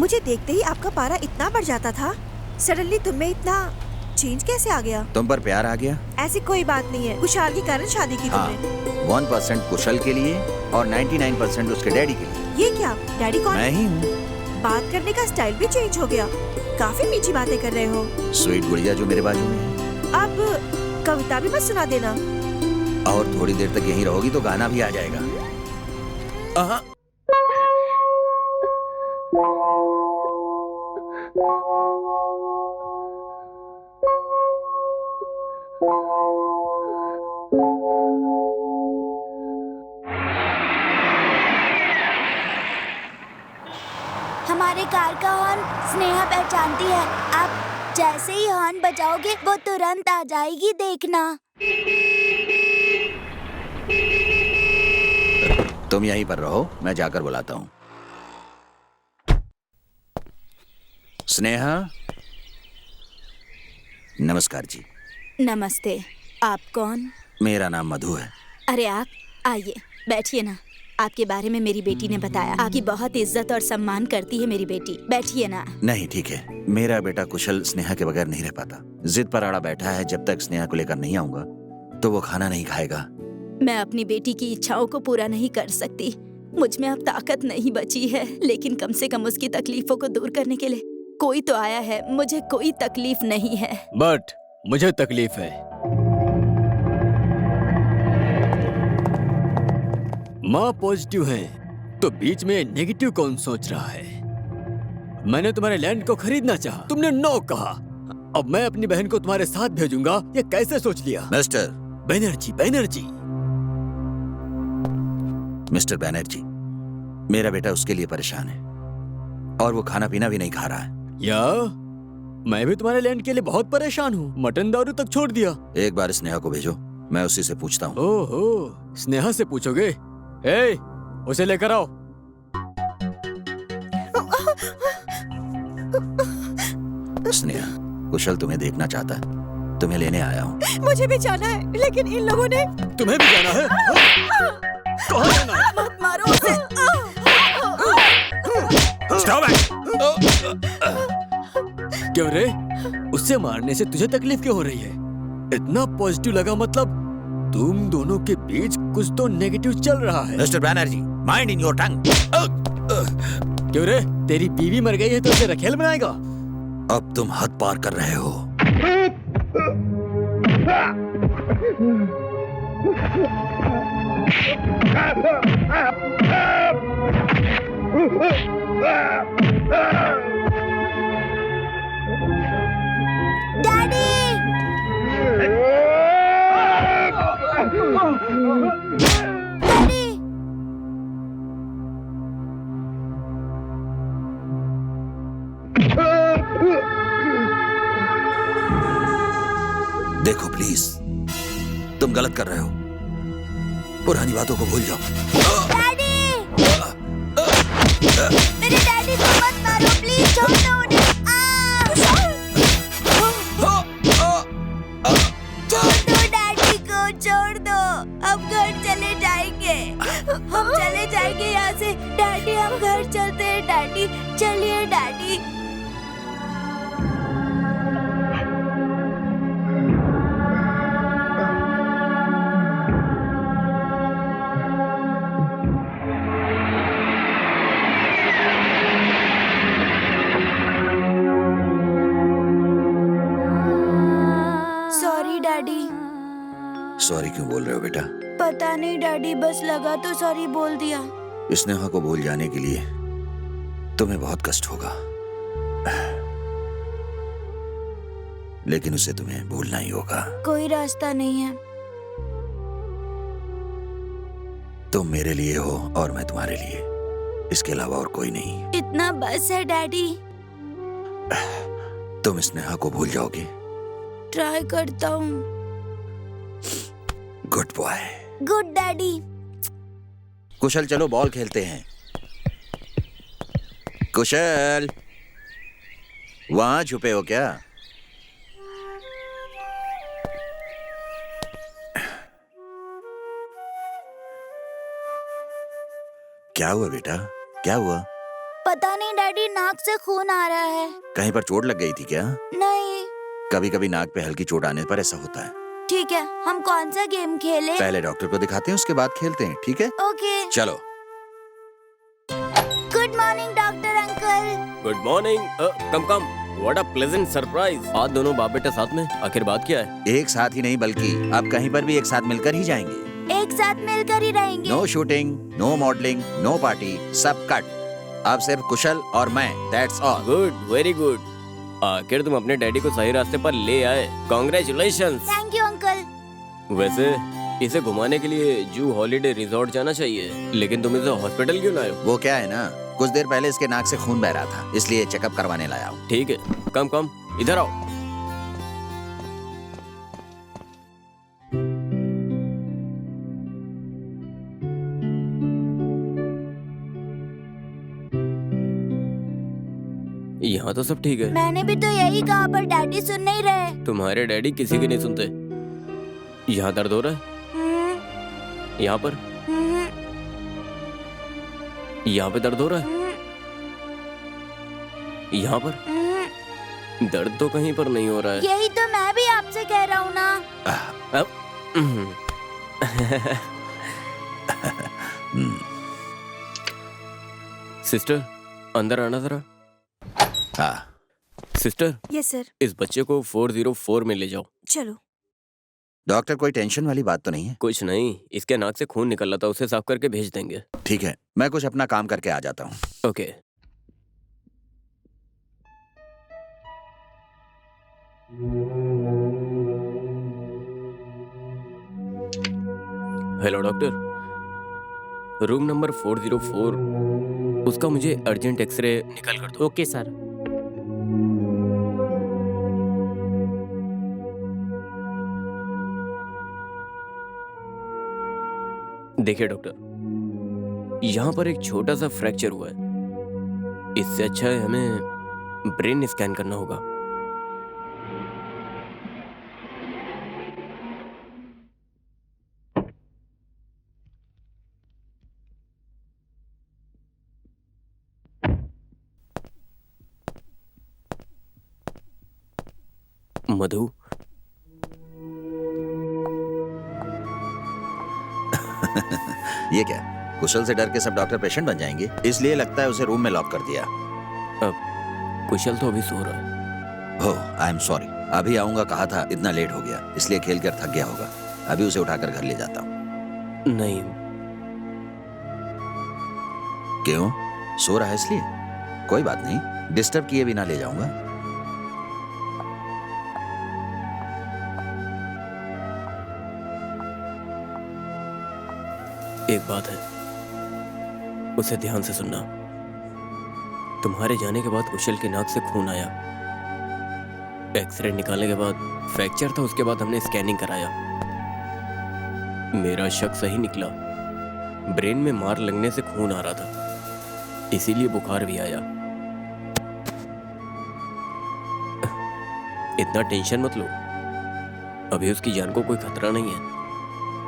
मुझे देखते ही आपका पारा इतना बढ़ जाता था, सडनली तुम में इतना चेंज कैसे आ गया? तुम पर प्यार आ गया? ऐसी कोई बात नहीं है, कुशाल के कारण शादी की तुमने। 1% कुशल के लिए और 99% उसके डैडी के लिए। ये क्या? डैडी कौन? मैं ही हूँ। बात करने का स्टाइल भी चेंज हो गया, काफी मीठी बातें कर रहे हो। स्वीट गुड़िया जो मेरे बाजू में है। अब कविता भी मत सुना देना। और थोड़ी देर तक यहीं रहोगी तो गाना भी आ जाएगा। हमारे कार का हॉर्न स्नेहा पहचानती है। आप जैसे ही हॉर्न बजाओगे वो तुरंत आ जाएगी, देखना। तुम यहीं पर रहो, मैं जाकर बुलाता हूँ। स्नेहा। नमस्कार जी। नमस्ते। आप कौन? मेरा नाम मधु है। अरे आप आइए, बैठिए ना। आपके बारे में मेरी बेटी ने बताया, आपकी बहुत इज्जत और सम्मान करती है मेरी बेटी। बैठिए ना। नहीं ठीक है, मेरा बेटा कुशल स्नेहा के बगैर नहीं रह पाता। जिद पर अड़ा बैठा है, जब तक स्नेहा को लेकर नहीं आऊंगा तो वो खाना नहीं खाएगा। मैं अपनी बेटी की इच्छाओं को पूरा नहीं कर सकती, मुझ में अब ताकत नहीं बची है, लेकिन कम से कम उसकी तकलीफों को दूर करने के लिए कोई तो आया है। मुझे कोई तकलीफ नहीं है। बट मुझे तकलीफ है। माँ पॉजिटिव है तो बीच में नेगेटिव कौन सोच रहा है? मैंने तुम्हारे लैंड को खरीदना चाहा, तुमने नो कहा। अब मैं अपनी बहन को तुम्हारे साथ भेजूंगा, ये कैसे सोच लिया? मिस्टर बैनर्जी। मिस्टर बैनर्जी, मेरा बेटा उसके लिए परेशान है और वो खाना पीना भी नहीं खा रहा है। या मैं भी तुम्हारे लैंड के लिए बहुत परेशान हूँ, मटन दारू तक छोड़ दिया। एक बार स्नेहा को भेजो, मैं उसी से पूछता हूँ। ओहो, स्नेहा से पूछोगे? ए, उसे लेकर आओ। स्नेहा, कुशल तुम्हें देखना चाहता है, तुम्हें लेने आया हूँ। मुझे भी जाना है, लेकिन इन लोगों ने। तुम्हें भी जाना है? कहाँ जाना है? मत मारो उसे। क्यों रे? उससे मारने से तुझे तकलीफ क्यों हो रही है? इतना पॉजिटिव लगा, मतलब तुम दोनों के बीच कुछ तो नेगेटिव चल रहा है। Mister Banerjee, mind in your tongue. क्यों रे? तेरी बीवी मर गई है तो उसे रखेल बनाएगा? अब तुम हद पार कर रहे हो। डैडी! डैडी! देखो प्लीज, तुम गलत कर रहे हो। पुरानी बातों को भूल जाओ। डैडी! मेरे डैडी को मत मारो, प्लीज छोड़ दो उन्हें। छोड़ दो डैडी को, छोड़ दो। हम घर चले जाएंगे, हम चले जाएंगे यहाँ से। डैडी, हम घर चलते हैं। डैडी, चलिए डैडी। Sorry daddy. सॉरी क्यों बोल रहे हो बेटा? पता नहीं डैडी, बस लगा तो सॉरी बोल दिया। स्नेहा को भूल जाने के लिए तुम्हें बहुत कष्ट होगा, लेकिन उसे तुम्हें भूलना ही होगा। कोई रास्ता नहीं है। तुम मेरे लिए हो और मैं तुम्हारे लिए, इसके अलावा और कोई नहीं। इतना बस है डैडी। तुम स्नेहा को भूल जाओगे? ट्राई करता हूँ। Good boy. Good daddy. Kushal, चलो बॉल खेलते हैं। कुशल, वहां छुपे हो क्या? क्या हुआ बेटा, क्या हुआ? पता नहीं डैडी नाक से खून आ रहा है। कहीं पर चोट लग गई थी क्या? नहीं। कभी कभी नाक पे हल्की चोट आने पर ऐसा होता है। ठीक है, हम कौन सा गेम खेले? पहले डॉक्टर को दिखाते हैं, उसके बाद खेलते हैं, ठीक है? ओके। चलो। Good morning doctor uncle. Good morning. Come come, what a pleasant surprise. आज दोनों बाप बेटे साथ में, आखिर बात क्या है? एक साथ ही नहीं बल्कि अब कहीं पर भी एक साथ मिलकर ही जाएंगे। एक साथ मिलकर ही रहेंगे। No shooting, no modelling, no party, सब कट। अब सिर्फ कुशल और मैं, that's all. Good, very good. आखिर तुम अपने डैडी को सही रास्ते पर ले आए। कॉन्ग्रेचुलेशंस। Thank you uncle. वैसे इसे घुमाने के लिए जू हॉलिडे रिजॉर्ट जाना चाहिए, लेकिन तुम इसे हॉस्पिटल क्यों लाए हो? वो क्या है ना, कुछ देर पहले इसके नाक से खून बह रहा था, इसलिए चेकअप करवाने लाया हूँ। ठीक है, कम कम इधर आओ। यहाँ तो सब ठीक है। मैंने भी तो यही कहा पर डैडी सुन नहीं रहे। तुम्हारे डैडी किसी की नहीं सुनते। यहाँ दर्द हो रहा है? यहाँ पर? यहाँ पे दर्द हो रहा है? यहाँ पर? दर्द तो कहीं पर नहीं हो रहा है। यही तो मैं भी आपसे कह रहा हूँ ना। सिस्टर, अंदर आना जरा। हाँ। Sister, yes sir. इस बच्चे को 404 में ले जाओ। चलो। डॉक्टर, कोई टेंशन वाली बात तो नहीं है? कुछ नहीं, इसके नाक से खून निकल रहा था, उसे साफ करके भेज देंगे। ठीक है, मैं कुछ अपना काम करके आ जाता हूँ। Okay. Hello doctor, room number 404, उसका मुझे अर्जेंट एक्सरे निकाल कर दो। Okay sir. देखिए डॉक्टर, यहाँ पर एक छोटा सा फ्रैक्चर हुआ है। इससे अच्छा है हमें ब्रेन स्कैन करना होगा। मधु, ये क्या, कुशल से डर के सब डॉक्टर पेशेंट बन जाएंगे, इसलिए लगता है उसे रूम में लॉक कर दिया। कुशल तो अभी सो रहा है। हो, आई एम सॉरी, अभी आऊंगा कहा था, इतना लेट हो गया, इसलिए खेल कर थक गया होगा। अभी उसे उठाकर घर ले जाता हूँ। नहीं। क्यों, सो रहा है इसलिए? कोई बात नहीं, डिस्टर्ब किए बिना ले जाऊंगा। एक बात है, उसे ध्यान से सुनना। तुम्हारे जाने के बाद कुशल की नाक से खून आया। एक्सरे निकालने के बाद फ्रैक्चर था, उसके बाद हमने स्कैनिंग कराया। मेरा शक सही निकला, ब्रेन में मार लगने से खून आ रहा था, इसीलिए बुखार भी आया। इतना टेंशन मत लो, अभी उसकी जान को कोई खतरा नहीं है।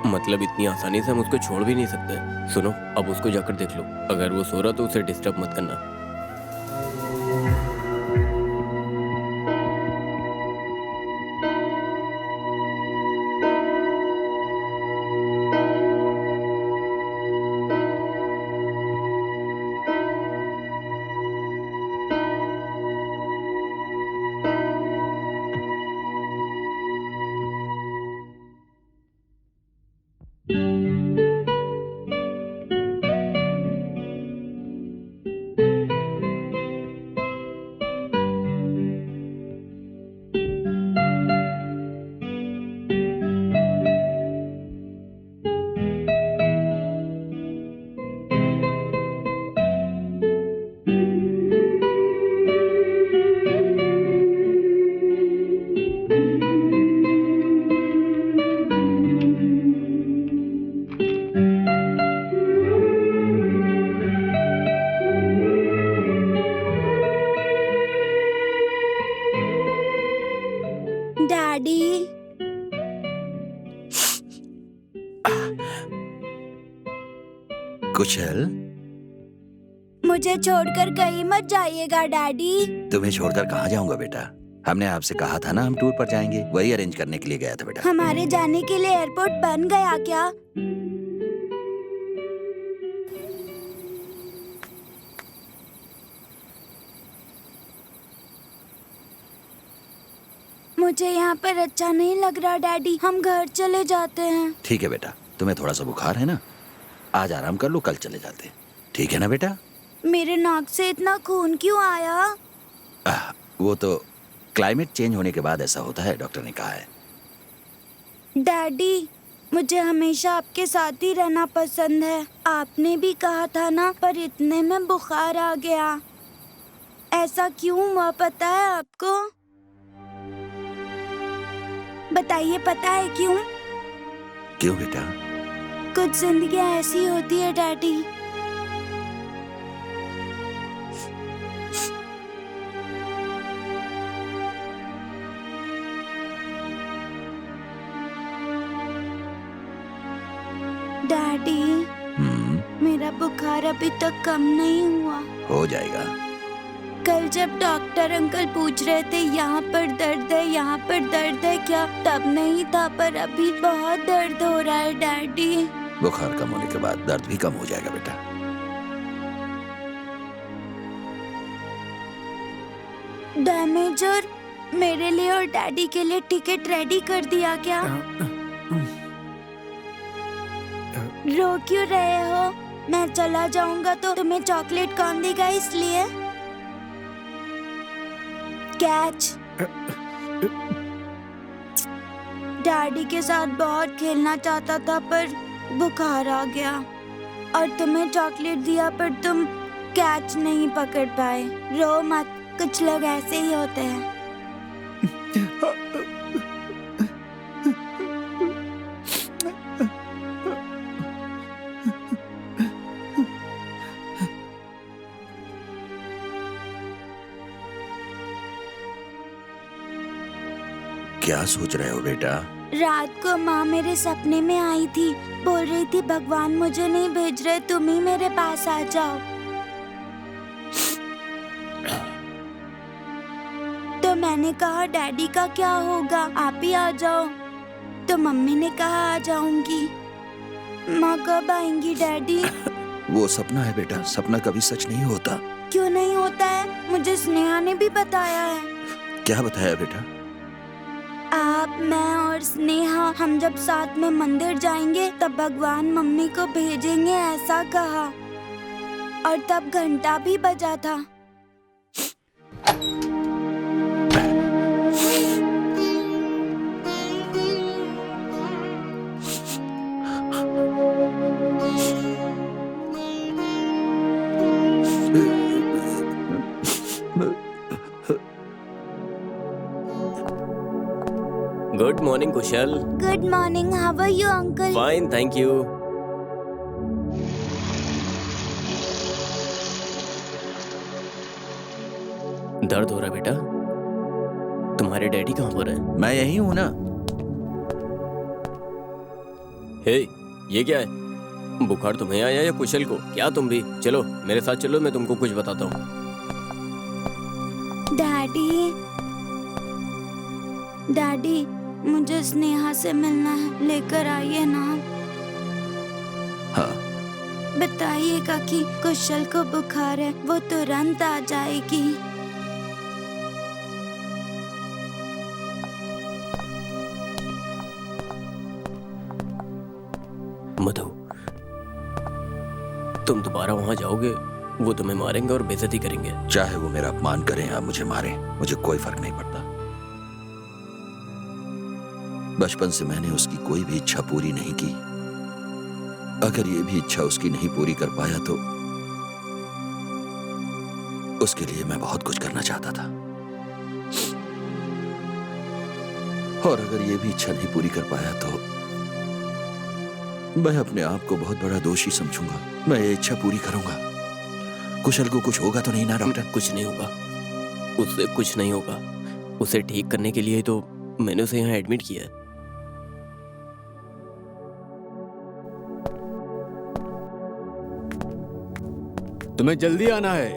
मतलब इतनी आसानी से हम उसको छोड़ भी नहीं सकते। सुनो, अब उसको जाकर देख लो, अगर वो सो रहा तो उसे डिस्टर्ब मत करना। डैडी, कुशल, मुझे छोड़कर कहीं मत जाइएगा डैडी। तुम्हें छोड़कर कहाँ जाऊंगा बेटा? हमने आपसे कहा था ना हम टूर पर जाएंगे, वही अरेंज करने के लिए गया था बेटा। हमारे जाने के लिए एयरपोर्ट बन गया क्या? मुझे यहाँ पर अच्छा नहीं लग रहा डैडी, हम घर चले जाते हैं। ठीक है बेटा, तुम्हें थोड़ा सा बुखार है ना, आज आराम कर लो, कल चले जाते हैं। ठीक है ना बेटा? मेरे नाक से इतना खून क्यों आया? वो तो क्लाइमेट चेंज होने के बाद ऐसा होता है, डॉक्टर ने कहा है। डैडी, मुझे हमेशा आपके साथ ही रहना पसंद है। आपने भी कहा था ना, पर इतने में बुखार आ गया। ऐसा क्यों हुआ पता है आपको? बताइए, पता है क्यों? क्यों बेटा? कुछ जिंदगियां ऐसी होती है डैडी। डैडी, मेरा बुखार अभी तक कम नहीं हुआ। हो जाएगा। कल जब डॉक्टर अंकल पूछ रहे थे यहाँ पर दर्द है, यहाँ पर दर्द है क्या, तब नहीं था, पर अभी बहुत दर्द हो रहा है डैडी। बुखार कम होने के बाद दर्द भी कम हो जाएगा बेटा। डैमेजर, मेरे लिए और डैडी के लिए टिकट रेडी कर दिया क्या? रो क्यों रहे हो? मैं चला जाऊंगा तो तुम्हें चॉकलेट कौन देगा, इसलिए? कैच। डैडी के साथ बहुत खेलना चाहता था, पर बुखार आ गया और तुम्हें चॉकलेट दिया, पर तुम कैच नहीं पकड़ पाए। रो मत, कुछ लोग ऐसे ही होते हैं। क्या सोच रहे हो बेटा? रात को माँ मेरे सपने में आई थी, बोल रही थी भगवान मुझे नहीं भेज रहे, तुम ही मेरे पास आ जाओ। तो मैंने कहा डैडी का क्या होगा, आप ही आ जाओ। तो मम्मी ने कहा आ जाऊंगी। माँ कब आएंगी डैडी? वो सपना है बेटा, सपना कभी सच नहीं होता। क्यों नहीं होता है? मुझे स्नेहा ने भी बताया है। क्या बताया बेटा? आप, मैं और स्नेहा, हम जब साथ में मंदिर जाएंगे तब भगवान मम्मी को भेजेंगे, ऐसा कहा। और तब घंटा भी बजा था। Good morning Kushal. Good morning, how are you uncle? Fine, thank you. दर्द हो रहा है बेटा? तुम्हारे डैडी कहाँ पर है? मैं यही हूँ ना। हे, ये क्या है? बुखार तुम्हें आया या कुशल को? क्या तुम भी? चलो मेरे साथ चलो, मैं तुमको कुछ बताता हूँ। डैडी, डैडी, मुझे स्नेहा से मिलना है, लेकर आइए ना। हाँ। बताइएगा कि कुशल को बुखार है, वो तुरंत आ जाएगी। मधु, तुम दोबारा वहां जाओगे, वो तुम्हें मारेंगे और बेइज्जती करेंगे। चाहे वो मेरा अपमान करें या मुझे मारे, मुझे कोई फर्क नहीं पड़ता। बचपन से मैंने उसकी कोई भी इच्छा पूरी नहीं की। अगर ये भी इच्छा उसकी नहीं पूरी कर पाया तो उसके लिए मैं बहुत कुछ करना चाहता था। और अगर ये भी इच्छा नहीं पूरी कर पाया तो मैं अपने आप को बहुत बड़ा दोषी समझूंगा। मैं ये इच्छा पूरी करूंगा। कुशल को कुछ होगा तो नहीं ना डॉक्टर? कुछ नहीं होगा, उससे कुछ नहीं होगा। उसे ठीक करने के लिए तो मैंने उसे यहाँ एडमिट किया है। तुम्हें जल्दी आना है,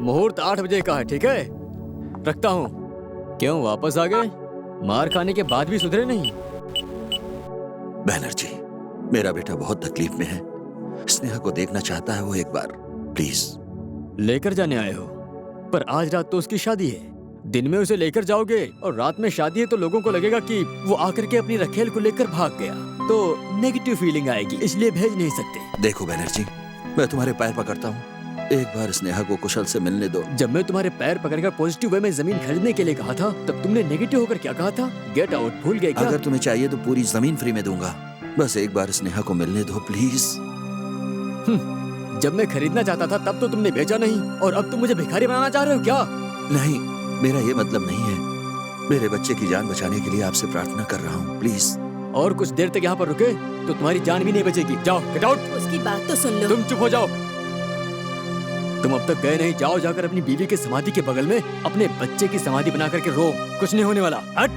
मुहूर्त 8 बजे का है, ठीक है? रखता हूँ। क्यों वापस आ गए? मार खाने के बाद भी सुधरे नहीं? बैनर्जी, मेरा बेटा बहुत तकलीफ में है, स्नेहा को देखना चाहता है वो एक बार, प्लीज। लेकर जाने आए हो, पर आज रात तो उसकी शादी है। दिन में उसे लेकर जाओगे और रात में शादी है तो लोगों को लगेगा कि वो आकर के अपनी रखेल को लेकर भाग गया, तो नेगेटिव फीलिंग आएगी, इसलिए भेज नहीं सकते। देखो बैनर्जी, मैं तुम्हारे पैर पकड़ता हूँ, एक बार स्नेहा को कुशल से मिलने दो। जब मैं तुम्हारे पैर पकड़कर पॉजिटिव वे में जमीन खरीदने के लिए कहा था, तब तुमने नेगेटिव होकर क्या कहा था? गेट आउट भूल गए क्या? अगर तुम्हें चाहिए तो पूरी जमीन फ्री में दूंगा, बस एक बार स्नेहा को मिलने दो प्लीज। जब मैं खरीदना चाहता था तब तो तुमने बेचा नहीं, और अब तुम मुझे भिखारी बनाना चाह रहे हो क्या? नहीं, मेरा ये मतलब नहीं है, मेरे बच्चे की जान बचाने के लिए आपसे प्रार्थना कर रहा हूँ, प्लीज। और कुछ देर तक यहाँ पर रुके तो तुम्हारी जान भी नहीं बचेगी। जाओ, गेट आउट। उसकी बात तो सुन लो। तुम चुप हो जाओ। तुम अब तक गए नहीं, जाओ जाकर अपनी बीवी की समाधि के बगल में अपने बच्चे की समाधि बना करके रो, कुछ नहीं होने वाला। हट।